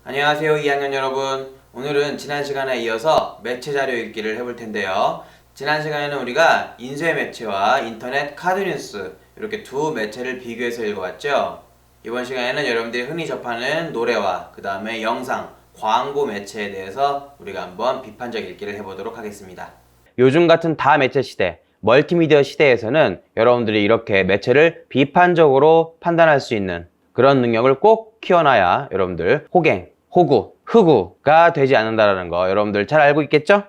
안녕하세요 2학년 여러분. 오늘은 지난 시간에 이어서 매체 자료 읽기를 해볼 텐데요. 지난 시간에는 우리가 인쇄 매체와 인터넷 카드 뉴스 이렇게 두 매체를 비교해서 읽어봤죠. 이번 시간에는 여러분들이 흔히 접하는 노래와 그 다음에 영상, 광고 매체에 대해서 우리가 한번 비판적 읽기를 해보도록 하겠습니다. 요즘 같은 다매체 시대, 멀티미디어 시대에서는 여러분들이 이렇게 매체를 비판적으로 판단할 수 있는 그런 능력을 꼭 키워놔야 여러분들 호갱, 호구, 흑우가 되지 않는다는 거 여러분들 잘 알고 있겠죠?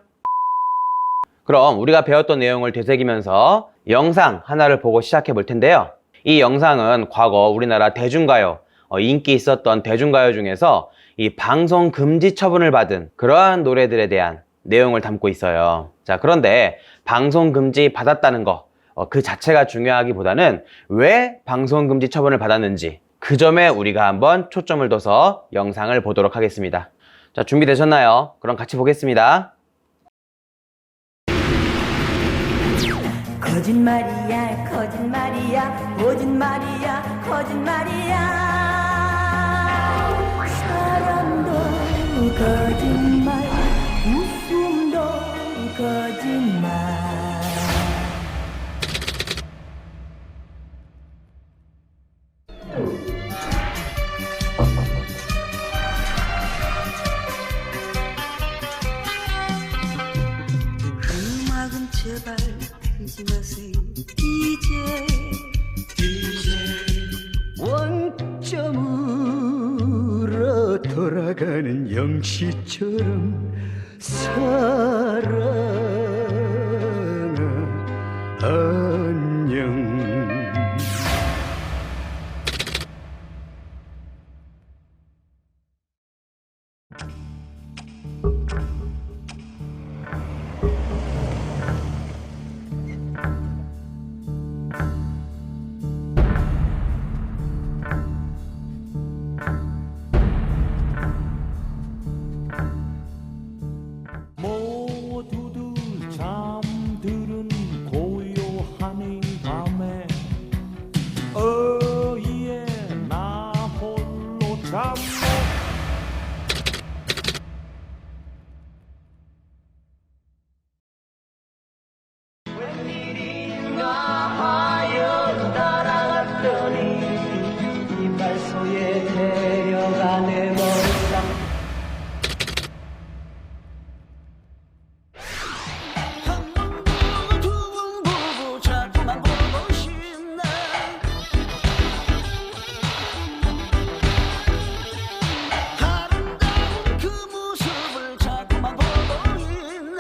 그럼 우리가 배웠던 내용을 되새기면서 영상 하나를 보고 시작해 볼 텐데요. 이 영상은 과거 우리나라 대중가요, 인기 있었던 대중가요 중에서 이 방송 금지 처분을 받은 그러한 노래들에 대한 내용을 담고 있어요. 자, 그런데 방송 금지 받았다는 거, 그 자체가 중요하기보다는 왜 방송 금지 처분을 받았는지 그 점에 우리가 한번 초점을 둬서 영상을 보도록 하겠습니다. 자, 준비되셨나요? 그럼 같이 보겠습니다. 거짓말이야 거짓말이야 거짓말이야 거짓말이야 사랑도 거짓말 웃음도 거짓말 음악은 제발 틀지 마세요 원점으로 돌아가는 영시처럼 사랑아 안녕. 모두들 잠들은 고요한 이 밤에 어이에 나 홀로 잠못 이발소에 데려가 내 머리랑 두번 보고 자꾸만 보고 싶네 아름다운 그 모습을 자꾸만 보고 있네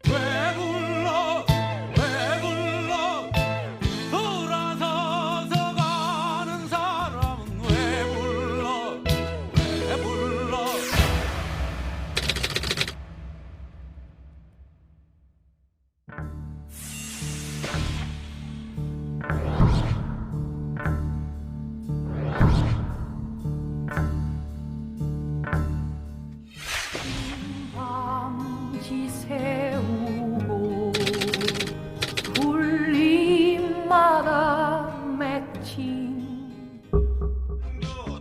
왜 불러 돌아서서 가는 사람은 왜 불러 밤지 세우고 울림마다 맺힌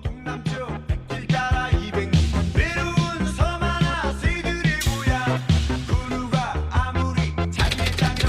동남쪽 백길 따라 200리 외로운 섬 하나 새들의 모양 구루가 아무리 장례장에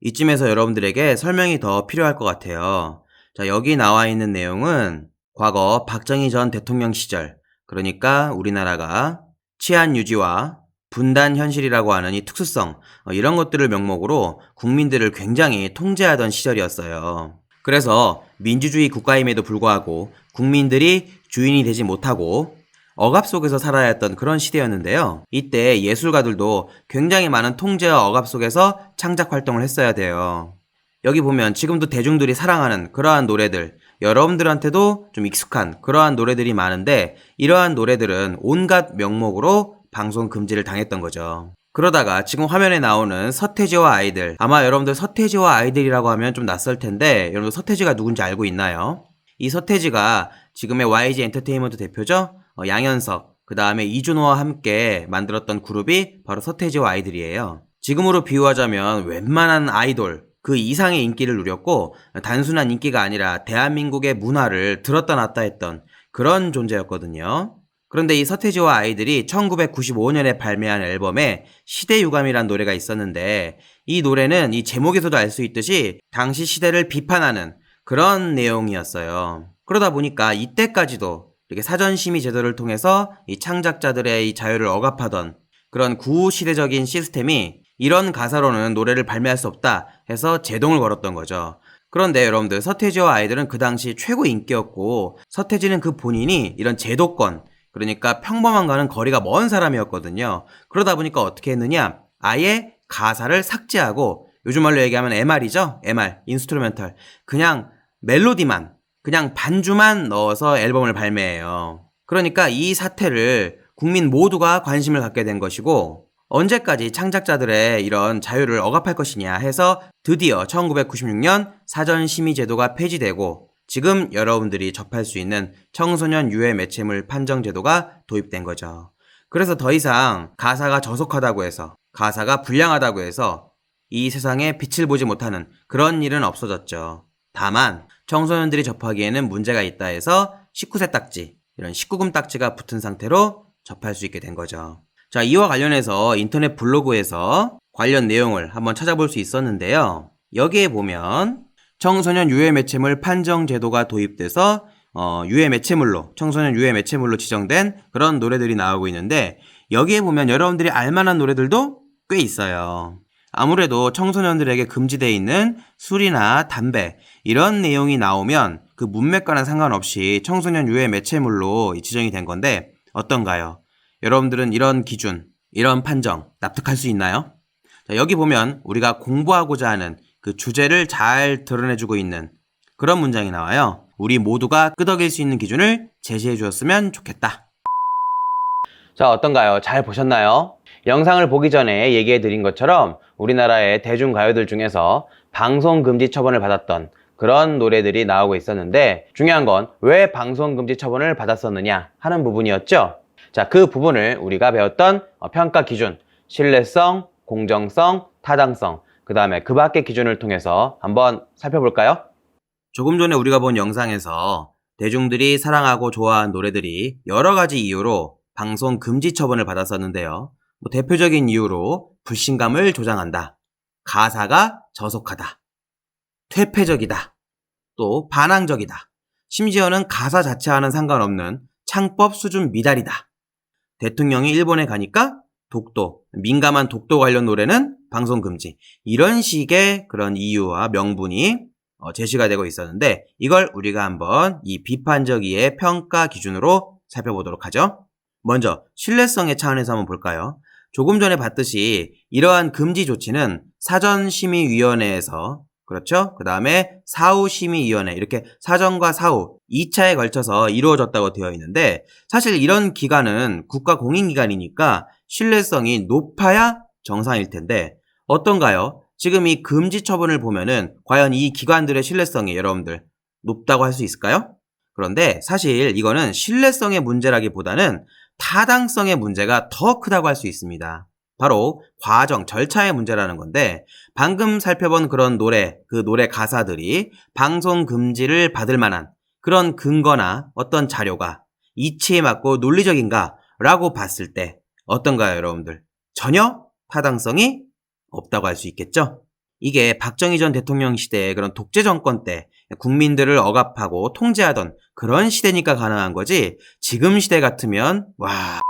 이쯤에서 여러분들에게 설명이 더 필요할 것 같아요. 자, 여기 나와 있는 내용은 과거 박정희 전 대통령 시절, 그러니까 우리나라가 치안 유지와 분단 현실이라고 하는 이 특수성, 이런 것들을 명목으로 국민들을 굉장히 통제하던 시절이었어요. 그래서 민주주의 국가임에도 불구하고 국민들이 주인이 되지 못하고 억압 속에서 살아야 했던 그런 시대였는데요. 이때 예술가들도 굉장히 많은 통제와 억압 속에서 창작 활동을 했어야 돼요. 여기 보면 지금도 대중들이 사랑하는 그러한 노래들, 여러분들한테도 좀 익숙한 그러한 노래들이 많은데 이러한 노래들은 온갖 명목으로 방송 금지를 당했던 거죠. 그러다가 지금 화면에 나오는 서태지와 아이들, 아마 여러분들 서태지와 아이들이라고 하면 좀 낯설 텐데 여러분들 서태지가 누군지 알고 있나요? 이 서태지가 지금의 YG 엔터테인먼트 대표죠? 양현석, 그 다음에 이준호와 함께 만들었던 그룹이 바로 서태지와 아이들이에요. 지금으로 비유하자면 웬만한 아이돌 그 이상의 인기를 누렸고 단순한 인기가 아니라 대한민국의 문화를 들었다 놨다 했던 그런 존재였거든요. 그런데 이 서태지와 아이들이 1995년에 발매한 앨범에 시대유감이란 노래가 있었는데 이 노래는 이 제목에서도 알 수 있듯이 당시 시대를 비판하는 그런 내용이었어요. 그러다 보니까 이때까지도 이렇게 사전심의 제도를 통해서 이 창작자들의 이 자유를 억압하던 그런 구시대적인 시스템이 이런 가사로는 노래를 발매할 수 없다 해서 제동을 걸었던 거죠. 그런데 여러분들 서태지와 아이들은 그 당시 최고 인기였고 서태지는 그 본인이 이런 제도권, 그러니까 평범함과는 거리가 먼 사람이었거든요. 그러다 보니까 어떻게 했느냐, 아예 가사를 삭제하고 요즘 말로 얘기하면 MR이죠. MR, 인스트루멘털. 그냥 멜로디만, 그냥 반주만 넣어서 앨범을 발매해요. 그러니까 이 사태를 국민 모두가 관심을 갖게 된 것이고 언제까지 창작자들의 이런 자유를 억압할 것이냐 해서 드디어 1996년 사전심의제도가 폐지되고 지금 여러분들이 접할 수 있는 청소년 유해 매체물 판정 제도가 도입된 거죠. 그래서 더 이상 가사가 저속하다고 해서, 가사가 불량하다고 해서 이 세상에 빛을 보지 못하는 그런 일은 없어졌죠. 다만 청소년들이 접하기에는 문제가 있다 해서 19세 딱지, 이런 19금 딱지가 붙은 상태로 접할 수 있게 된 거죠. 자, 이와 관련해서 인터넷 블로그에서 관련 내용을 한번 찾아볼 수 있었는데요. 여기에 보면 청소년 유해 매체물 판정 제도가 도입돼서 유해 매체물로, 청소년 유해 매체물로 지정된 그런 노래들이 나오고 있는데 여기에 보면 여러분들이 알만한 노래들도 꽤 있어요. 아무래도 청소년들에게 금지되어 있는 술이나 담배 이런 내용이 나오면 그 문맥과는 상관없이 청소년 유해 매체물로 지정이 된 건데 어떤가요? 여러분들은 이런 기준, 이런 판정 납득할 수 있나요? 자, 여기 보면 우리가 공부하고자 하는 그 주제를 잘 드러내주고 있는 그런 문장이 나와요. 우리 모두가 끄덕일 수 있는 기준을 제시해 주었으면 좋겠다. 자, 어떤가요? 잘 보셨나요? 영상을 보기 전에 얘기해 드린 것처럼 우리나라의 대중가요들 중에서 방송금지 처분을 받았던 그런 노래들이 나오고 있었는데 중요한 건 왜 방송금지 처분을 받았었느냐 하는 부분이었죠. 자, 그 부분을 우리가 배웠던 평가 기준, 신뢰성, 공정성, 타당성, 그 다음에 그 밖의 기준을 통해서 한번 살펴볼까요? 조금 전에 우리가 본 영상에서 대중들이 사랑하고 좋아한 노래들이 여러 가지 이유로 방송 금지 처분을 받았었는데요. 대표적인 이유로 불신감을 조장한다, 가사가 저속하다, 퇴폐적이다, 또 반항적이다, 심지어는 가사 자체와는 상관없는 창법 수준 미달이다, 대통령이 일본에 가니까 독도, 민감한 독도 관련 노래는 방송 금지, 이런 식의 그런 이유와 명분이 제시가 되고 있었는데 이걸 우리가 한번 이 비판적 이해 평가 기준으로 살펴보도록 하죠. 먼저 신뢰성의 차원에서 한번 볼까요? 조금 전에 봤듯이 이러한 금지 조치는 사전심의위원회에서, 그렇죠? 그 다음에 사후심의위원회, 이렇게 사전과 사후 2차에 걸쳐서 이루어졌다고 되어 있는데 사실 이런 기관은 국가 공인기관이니까 신뢰성이 높아야 정상일 텐데 어떤가요? 지금 이 금지 처분을 보면은 과연 이 기관들의 신뢰성이 여러분들 높다고 할 수 있을까요? 그런데 사실 이거는 신뢰성의 문제라기보다는 타당성의 문제가 더 크다고 할 수 있습니다. 바로 과정, 절차의 문제라는 건데 방금 살펴본 그런 노래, 그 노래 가사들이 방송 금지를 받을 만한 그런 근거나 어떤 자료가 이치에 맞고 논리적인가 라고 봤을 때 어떤가요, 여러분들? 전혀 타당성이 없다고 할 수 있겠죠? 이게 박정희 전 대통령 시대의 그런 독재 정권 때 국민들을 억압하고 통제하던 그런 시대니까 가능한 거지, 지금 시대 같으면 와.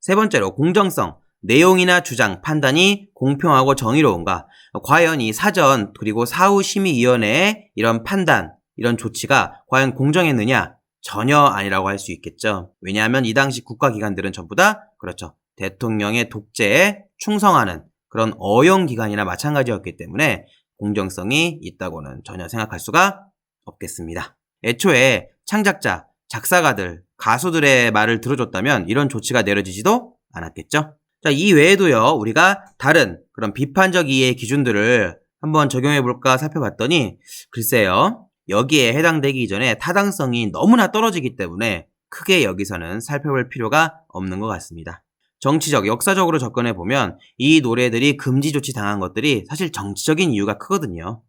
세 번째로 공정성. 내용이나 주장, 판단이 공평하고 정의로운가? 과연 이 사전 그리고 사후심의위원회의 이런 판단, 이런 조치가 과연 공정했느냐? 전혀 아니라고 할 수 있겠죠. 왜냐하면 이 당시 국가기관들은 전부 다 그렇죠, 대통령의 독재에 충성하는 그런 어용기관이나 마찬가지였기 때문에 공정성이 있다고는 전혀 생각할 수가 없겠습니다. 애초에 창작자, 작사가들, 가수들의 말을 들어줬다면 이런 조치가 내려지지도 않았겠죠. 자, 이 외에도요, 우리가 다른 그런 비판적 이해의 기준들을 한번 적용해볼까 살펴봤더니, 글쎄요, 여기에 해당되기 이전에 타당성이 너무나 떨어지기 때문에 크게 여기서는 살펴볼 필요가 없는 것 같습니다. 정치적, 역사적으로 접근해보면 이 노래들이 금지 조치 당한 것들이 사실 정치적인 이유가 크거든요.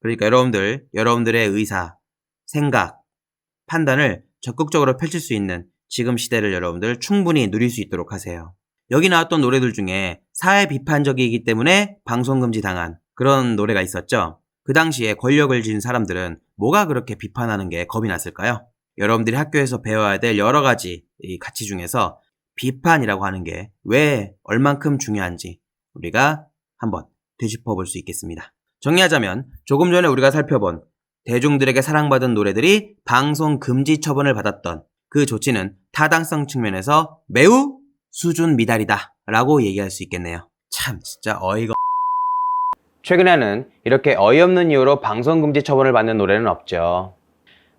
그러니까 여러분들의 의사, 생각, 판단을 적극적으로 펼칠 수 있는 지금 시대를 여러분들 충분히 누릴 수 있도록 하세요. 여기 나왔던 노래들 중에 사회 비판적이기 때문에 방송금지 당한 그런 노래가 있었죠. 그 당시에 권력을 쥔 사람들은 뭐가 그렇게 비판하는 게 겁이 났을까요? 여러분들이 학교에서 배워야 될 여러 가지 이 가치 중에서 비판이라고 하는 게 왜 얼만큼 중요한지 우리가 한번 되짚어 볼 수 있겠습니다. 정리하자면 조금 전에 우리가 살펴본 대중들에게 사랑받은 노래들이 방송 금지 처분을 받았던 그 조치는 타당성 측면에서 매우 수준 미달이다 라고 얘기할 수 있겠네요. 참 진짜 어이가. 최근에는 이렇게 어이없는 이유로 방송금지 처분을 받는 노래는 없죠.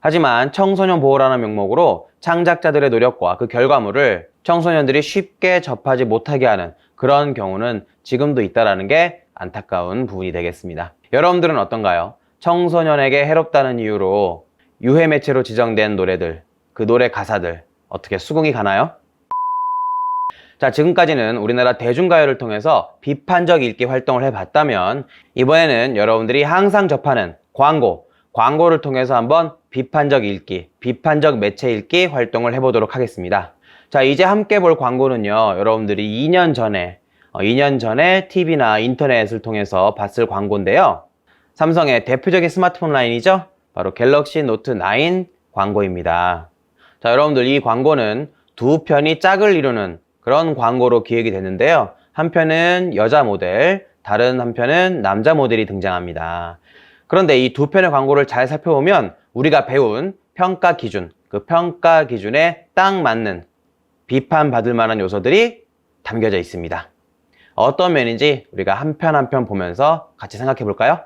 하지만 청소년 보호라는 명목으로 창작자들의 노력과 그 결과물을 청소년들이 쉽게 접하지 못하게 하는 그런 경우는 지금도 있다는 게 안타까운 부분이 되겠습니다. 여러분들은 어떤가요? 청소년에게 해롭다는 이유로 유해 매체로 지정된 노래들, 그 노래 가사들 어떻게 수긍이 가나요? 자, 지금까지는 우리나라 대중가요를 통해서 비판적 읽기 활동을 해봤다면 이번에는 여러분들이 항상 접하는 광고를 통해서 한번 비판적 읽기, 비판적 매체 읽기 활동을 해보도록 하겠습니다. 자, 이제 함께 볼 광고는요, 여러분들이 2년 전에 TV나 인터넷을 통해서 봤을 광고인데요. 삼성의 대표적인 스마트폰 라인이죠? 바로 갤럭시 노트 9 광고입니다. 자, 여러분들 이 광고는 두 편이 짝을 이루는 그런 광고로 기획이 됐는데요. 한 편은 여자 모델, 다른 한 편은 남자 모델이 등장합니다. 그런데 이 두 편의 광고를 잘 살펴보면 우리가 배운 평가 기준, 그 평가 기준에 딱 맞는 비판받을 만한 요소들이 담겨져 있습니다. 어떤 면인지 우리가 한 편 한 편 보면서 같이 생각해 볼까요?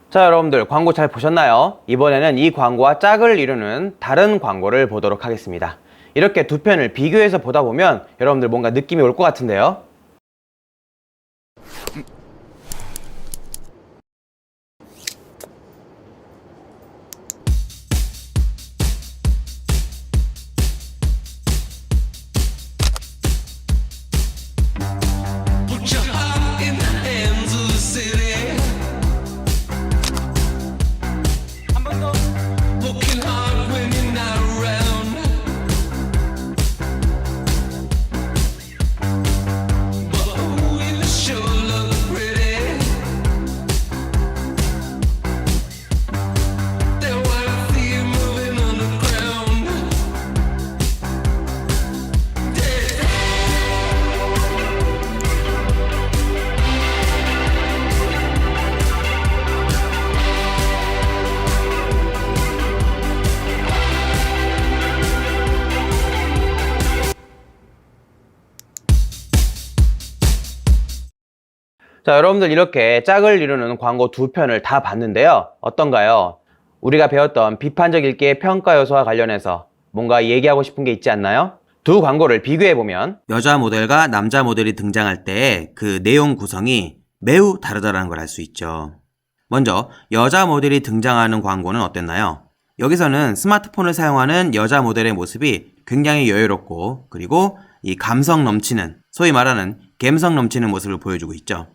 자, 여러분들 광고 잘 보셨나요? 이번에는 이 광고와 짝을 이루는 다른 광고를 보도록 하겠습니다. 이렇게 두 편을 비교해서 보다 보면 여러분들 뭔가 느낌이 올 것 같은데요. 자, 여러분들 이렇게 짝을 이루는 광고 두 편을 다 봤는데요. 어떤가요? 우리가 배웠던 비판적 읽기의 평가 요소와 관련해서 뭔가 얘기하고 싶은 게 있지 않나요? 두 광고를 비교해보면 여자 모델과 남자 모델이 등장할 때 그 내용 구성이 매우 다르다는 걸 알 수 있죠. 먼저 여자 모델이 등장하는 광고는 어땠나요? 여기서는 스마트폰을 사용하는 여자 모델의 모습이 굉장히 여유롭고 그리고 이 감성 넘치는, 소위 말하는 감성 넘치는 모습을 보여주고 있죠.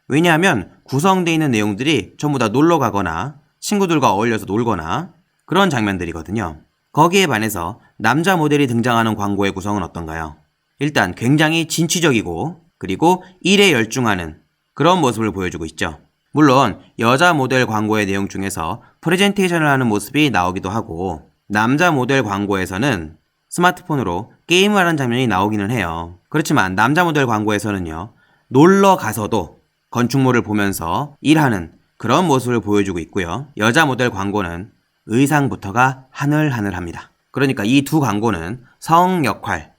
왜냐하면 구성되어 있는 내용들이 전부 다 놀러 가거나 친구들과 어울려서 놀거나 그런 장면들이거든요. 거기에 반해서 남자 모델이 등장하는 광고의 구성은 어떤가요? 일단 굉장히 진취적이고 그리고 일에 열중하는 그런 모습을 보여주고 있죠. 물론 여자 모델 광고의 내용 중에서 프레젠테이션을 하는 모습이 나오기도 하고 남자 모델 광고에서는 스마트폰으로 게임을 하는 장면이 나오기는 해요. 그렇지만 남자 모델 광고에서는요, 놀러 가서도 건축물을 보면서 일하는 그런 모습을 보여주고 있고요. 여자 모델 광고는 의상부터가 하늘하늘합니다. 그러니까 이 두 광고는 성 역할,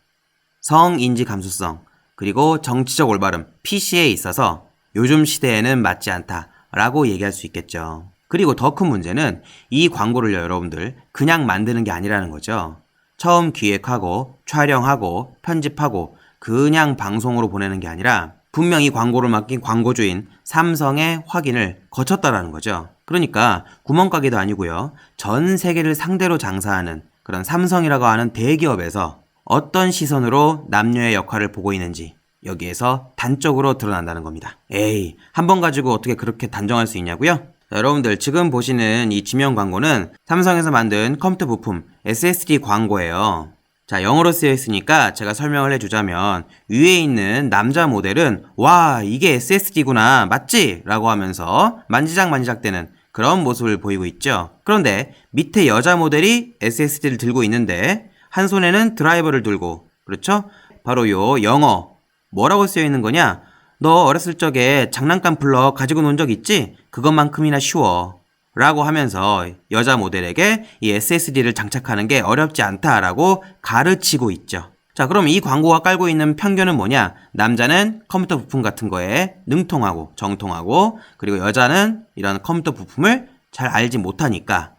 성인지 감수성, 그리고 정치적 올바름, PC에 있어서 요즘 시대에는 맞지 않다라고 얘기할 수 있겠죠. 그리고 더 큰 문제는 이 광고를 여러분들 그냥 만드는 게 아니라는 거죠. 처음 기획하고 촬영하고 편집하고 그냥 방송으로 보내는 게 아니라 분명히 광고를 맡긴 광고주인 삼성의 확인을 거쳤다라는 거죠. 그러니까 구멍가게도 아니고요. 전 세계를 상대로 장사하는 그런 삼성이라고 하는 대기업에서 어떤 시선으로 남녀의 역할을 보고 있는지 여기에서 단적으로 드러난다는 겁니다. 에이, 한 번 가지고 어떻게 그렇게 단정할 수 있냐고요? 자, 여러분들 지금 보시는 이 지명 광고는 삼성에서 만든 컴퓨터 부품 SSD 광고예요. 자, 영어로 쓰여 있으니까 제가 설명을 해주자면 위에 있는 남자 모델은 와, 이게 SSD구나, 맞지? 라고 하면서 만지작 되는 그런 모습을 보이고 있죠. 그런데 밑에 여자 모델이 SSD를 들고 있는데 한 손에는 드라이버를 들고, 그렇죠? 바로 요 영어 뭐라고 쓰여 있는 거냐? 너 어렸을 적에 장난감 플러그 가지고 논 적 있지? 그것만큼이나 쉬워 라고 하면서 여자 모델에게 이 SSD를 장착하는 게 어렵지 않다라고 가르치고 있죠. 자, 그럼 이 광고가 깔고 있는 편견은 뭐냐? 남자는 컴퓨터 부품 같은 거에 능통하고 정통하고 그리고 여자는 이런 컴퓨터 부품을 잘 알지 못하니까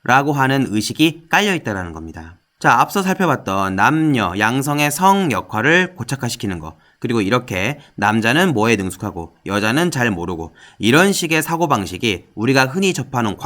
라고 하는 의식이 깔려 있다는 겁니다. 자, 앞서 살펴봤던 남녀, 양성의 성 역할을 고착화시키는 거, 그리고 이렇게 남자는 뭐에 능숙하고 여자는 잘 모르고 이런 식의 사고방식이 우리가 흔히 접하는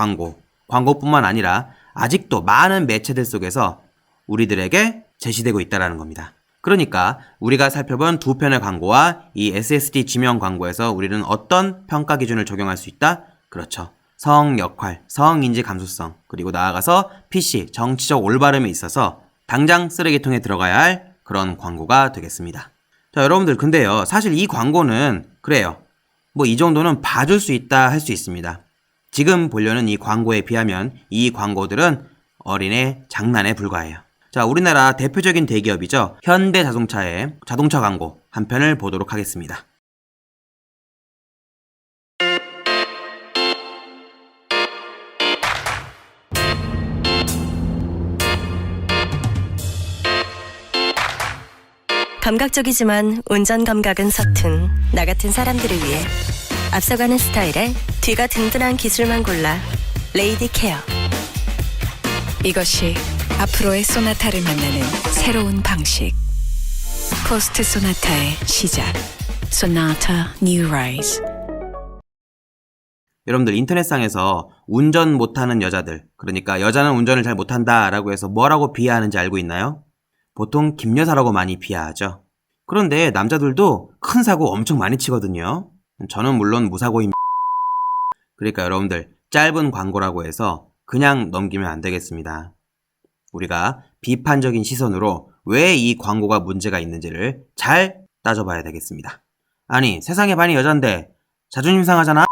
광고뿐만 아니라 아직도 많은 매체들 속에서 우리들에게 제시되고 있다는 겁니다. 그러니까 우리가 살펴본 두 편의 광고와 이 SSD 지명 광고에서 우리는 어떤 평가 기준을 적용할 수 있다? 그렇죠. 성 역할, 성인지 감수성, 그리고 나아가서 PC, 정치적 올바름에 있어서 당장 쓰레기통에 들어가야 할 그런 광고가 되겠습니다. 자, 여러분들 근데요, 사실 이 광고는 그래요. 뭐 이 정도는 봐줄 수 있다 할 수 있습니다. 지금 보려는 이 광고에 비하면 이 광고들은 어린애 장난에 불과해요. 자, 우리나라 대표적인 대기업이죠. 현대자동차의 자동차 광고 한 편을 보도록 하겠습니다. 감각적이지만 운전 감각은 서툰 나 같은 사람들을 위해 앞서가는 스타일에 뒤가 든든한 기술만 골라 레이디 케어. 이것이 앞으로의 소나타를 만나는 새로운 방식. 포스트 소나타의 시작. 소나타 뉴 라이즈. 여러분들 인터넷상에서 운전 못하는 여자들, 그러니까 여자는 운전을 잘 못한다 라고 해서 뭐라고 비하하는지 알고 있나요? 보통 김여사라고 많이 비하하죠. 그런데 남자들도 큰 사고 엄청 많이 치거든요. 저는 물론 무사고입니다. 그러니까 여러분들 짧은 광고라고 해서 그냥 넘기면 안 되겠습니다. 우리가 비판적인 시선으로 왜 이 광고가 문제가 있는지를 잘 따져봐야 되겠습니다. 아니, 세상의 반이 여잔데 자존심 상하잖아?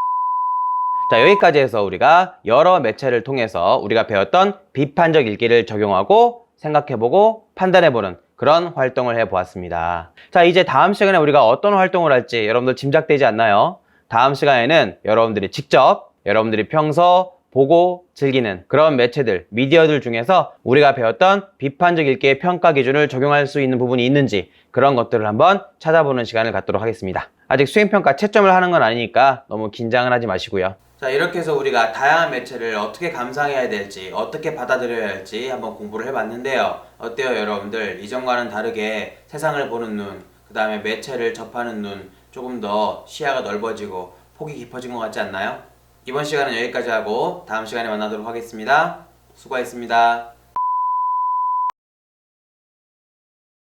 자, 여기까지 해서 우리가 여러 매체를 통해서 우리가 배웠던 비판적 읽기를 적용하고 생각해보고 판단해보는 그런 활동을 해보았습니다. 자, 이제 다음 시간에 우리가 어떤 활동을 할지 여러분들 짐작되지 않나요? 다음 시간에는 여러분들이 직접 여러분들이 평소 보고 즐기는 그런 매체들, 미디어들 중에서 우리가 배웠던 비판적 읽기의 평가 기준을 적용할 수 있는 부분이 있는지 그런 것들을 한번 찾아보는 시간을 갖도록 하겠습니다. 아직 수행평가 채점을 하는 건 아니니까 너무 긴장을 하지 마시고요. 자, 이렇게 해서 우리가 다양한 매체를 어떻게 감상해야 될지, 어떻게 받아들여야 할지 한번 공부를 해봤는데요. 어때요, 여러분들? 이전과는 다르게 세상을 보는 눈, 그 다음에 매체를 접하는 눈, 조금 더 시야가 넓어지고 폭이 깊어진 것 같지 않나요? 이번 시간은 여기까지 하고 다음 시간에 만나도록 하겠습니다. 수고하셨습니다.